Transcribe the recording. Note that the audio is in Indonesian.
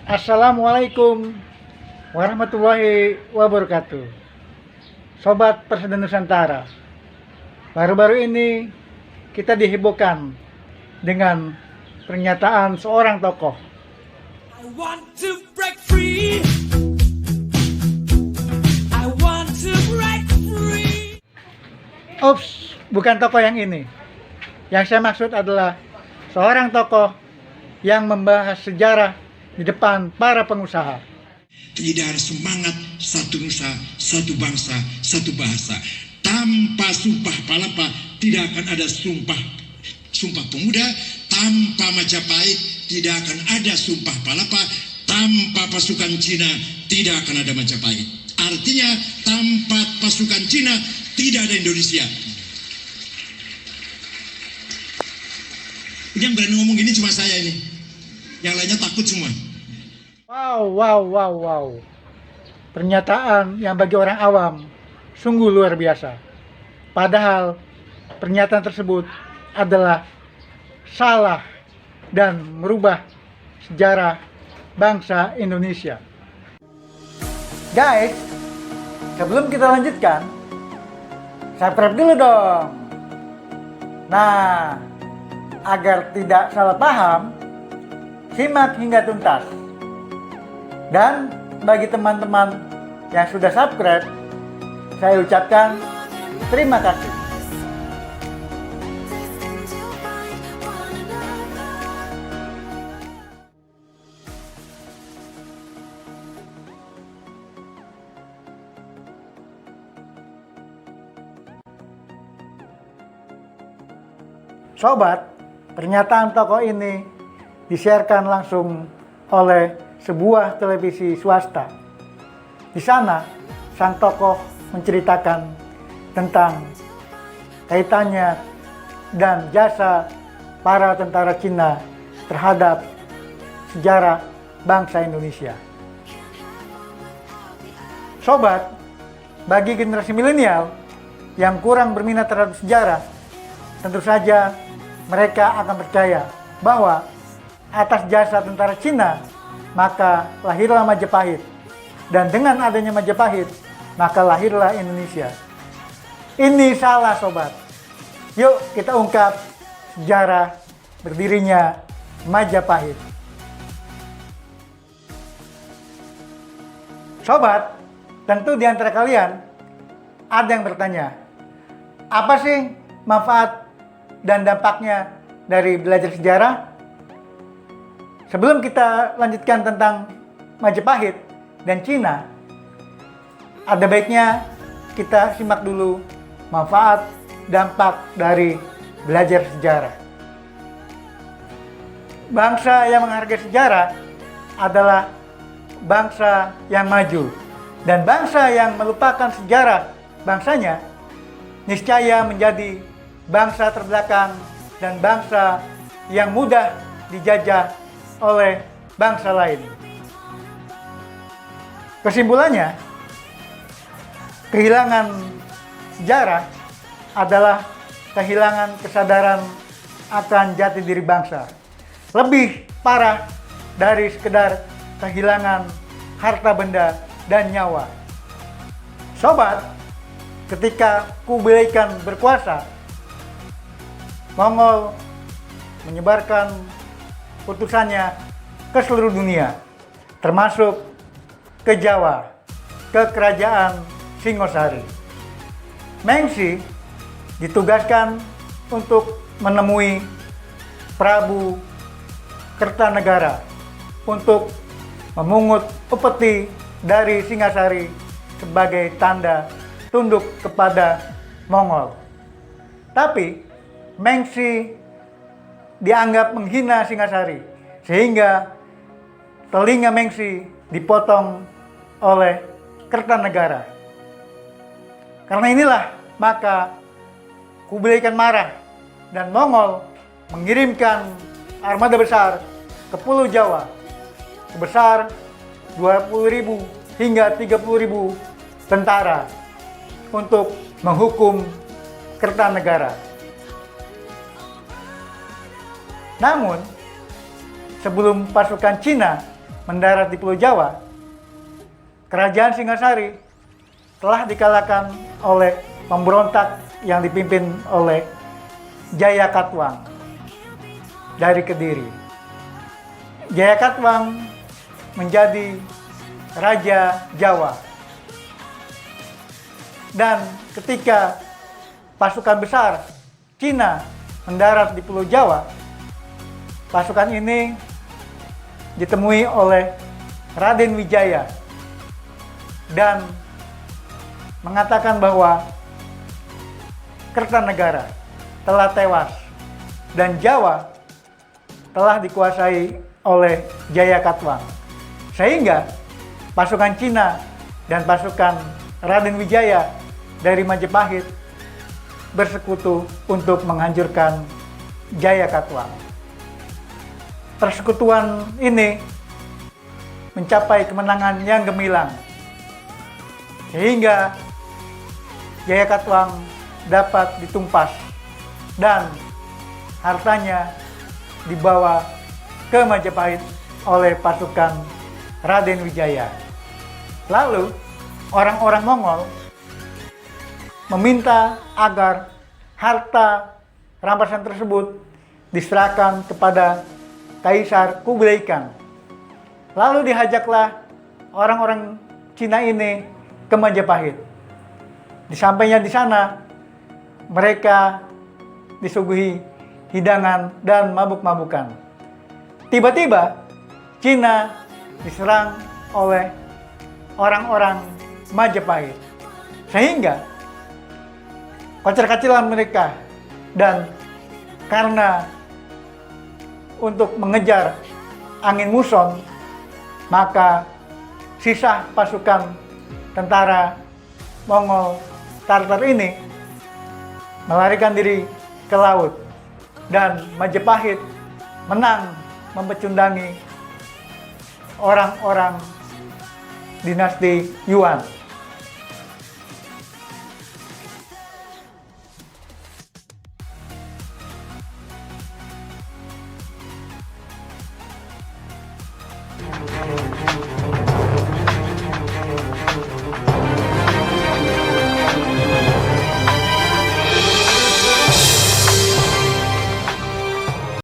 Assalamualaikum warahmatullahi wabarakatuh. Sobat Persada Nusantara, baru-baru ini kita dihebohkan dengan pernyataan seorang tokoh. I want to break free. I want to break free. Ups, bukan tokoh yang ini. Yang saya maksud adalah seorang tokoh yang membahas sejarah di depan para pengusaha. Tidak ada semangat satu nusa, satu bangsa, satu bahasa. Tanpa sumpah palapa tidak akan ada sumpah pemuda. Tanpa Majapahit tidak akan ada sumpah palapa. Tanpa pasukan Cina tidak akan ada Majapahit. Artinya tanpa pasukan Cina tidak ada Indonesia. Yang berani ngomong gini cuma saya ini. Yang lainnya takut semua. Wow. Pernyataan yang bagi orang awam sungguh luar biasa. Padahal pernyataan tersebut adalah salah dan merubah sejarah bangsa Indonesia. Guys, sebelum kita lanjutkan, subscribe dulu dong. Nah, agar tidak salah paham, simak hingga tuntas. Dan bagi teman-teman yang sudah subscribe, saya ucapkan terima kasih. Sobat, pernyataan tokoh ini disiarkan langsung oleh sebuah televisi swasta. Di sana, sang tokoh menceritakan tentang kaitannya dan jasa para tentara Cina terhadap sejarah bangsa Indonesia. Sobat, bagi generasi milenial yang kurang berminat terhadap sejarah, tentu saja mereka akan percaya bahwa atas jasa tentara Cina, maka lahirlah Majapahit. Dan dengan adanya Majapahit, maka lahirlah Indonesia. Ini salah, sobat. Yuk kita ungkap sejarah berdirinya Majapahit. Sobat, tentu di antara kalian ada yang bertanya, apa sih manfaat dan dampaknya dari belajar sejarah? Sebelum kita lanjutkan tentang Majapahit dan Cina, ada baiknya kita simak dulu manfaat dampak dari belajar sejarah. Bangsa yang menghargai sejarah adalah bangsa yang maju, dan bangsa yang melupakan sejarah bangsanya niscaya menjadi bangsa terbelakang dan bangsa yang mudah dijajah oleh bangsa lain. Kesimpulannya, kehilangan sejarah adalah kehilangan kesadaran akan jati diri bangsa. Lebih parah dari sekedar kehilangan harta benda dan nyawa. Sobat, ketika Kublai Khan berkuasa, Mongol menyebarkan utusannya ke seluruh dunia, termasuk ke Jawa, ke kerajaan Singosari. Mengsi ditugaskan untuk menemui Prabu Kertanegara untuk memungut upeti dari Singasari sebagai tanda tunduk kepada Mongol. Tapi Mengsi dianggap menghina Singasari, sehingga telinga Mengsi dipotong oleh Kertanegara. Karena inilah maka Kublai Khan marah dan Mongol mengirimkan armada besar ke Pulau Jawa sebesar 20.000 hingga 30.000 tentara untuk menghukum Kertanegara. Namun, sebelum pasukan Cina mendarat di Pulau Jawa, Kerajaan Singasari telah dikalahkan oleh pemberontak yang dipimpin oleh Jaya Katuang dari Kediri. Jaya Katuang menjadi Raja Jawa. Dan ketika pasukan besar Cina mendarat di Pulau Jawa, pasukan ini ditemui oleh Raden Wijaya dan mengatakan bahwa Kertanegara telah tewas dan Jawa telah dikuasai oleh Jaya Katuang. Sehingga pasukan Cina dan pasukan Raden Wijaya dari Majapahit bersekutu untuk menghancurkan Jaya Katuang. Persekutuan ini mencapai kemenangan yang gemilang, sehingga Jaya Katuang dapat ditumpas dan hartanya dibawa ke Majapahit oleh pasukan Raden Wijaya. Lalu orang-orang Mongol meminta agar harta rampasan tersebut diserahkan kepada Kaisar Kublai Khan. Lalu dihajaklah orang-orang Cina ini ke Majapahit. Disampainya di sana, mereka disuguhi hidangan dan mabuk-mabukan. Tiba-tiba Cina diserang oleh orang-orang Majapahit, sehingga kocar-kaciran mereka, dan karena untuk mengejar angin muson, maka sisa pasukan tentara Mongol Tartar ini melarikan diri ke laut, dan Majapahit menang mempecundangi orang-orang dinasti Yuan.